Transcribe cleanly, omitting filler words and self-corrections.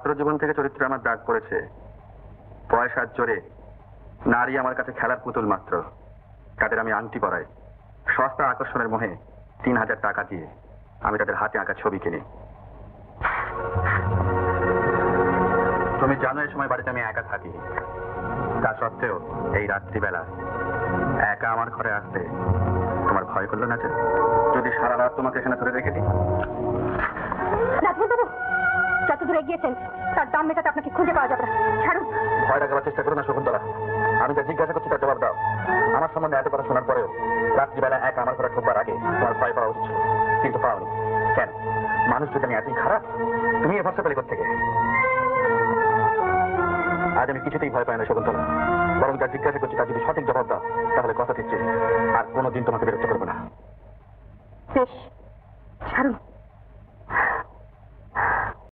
ছাত্র জীবন থেকে চরিত্রে আমার দাগ পড়েছে। পয়সার জোরে নারী আমার কাছে খেলার পুতুল মাত্র। তাদের আমি আংটি পরাই, সস্তা আকর্ষণের মোহে 3000 টাকা দিয়ে আমি তাদের হাতে আঁকা ছবি কিনি। তুমি জানো এই সময় বাড়িতে আমি একা থাকি, তা সত্ত্বেও এই রাত্রিবেলা একা আমার ঘরে আসতে তোমার ভয় করলো না? যে যদি সারা রাত তোমাকে এখানে ধরে রেখে দিই? যত দূরে গিয়েছেন তার দাম মেটাতে আপনাকে খুঁজে পাওয়া যাবে না। ছাড়ুন। ভয় লাগাবার চেষ্টা করো না শকুন্তলা। আমি যা জিজ্ঞাসা করছি তার জবাব দাও। আমার সম্বন্ধে এত কথা শোনার পরেও রাত্রিবেলা একা আমার ঘরে ঢোকবার আগে তোমার ভয় পাওয়া উচিত ছিল, কিন্তু পাওনি কেন? মানুষ যদি আমি এতই খারাপ, তুমি এ ভরসা পেলে কোত্থেকে? আজ আমি কিছুতেই ভয় পাই না শকুন্তলা, বরং যা জিজ্ঞাসা করছি তার যদি সঠিক জবাব দাও তাহলে কথা দিচ্ছে আর কোনোদিন তোমাকে বিরক্ত করবো না। বেশ, ছাড়ুন।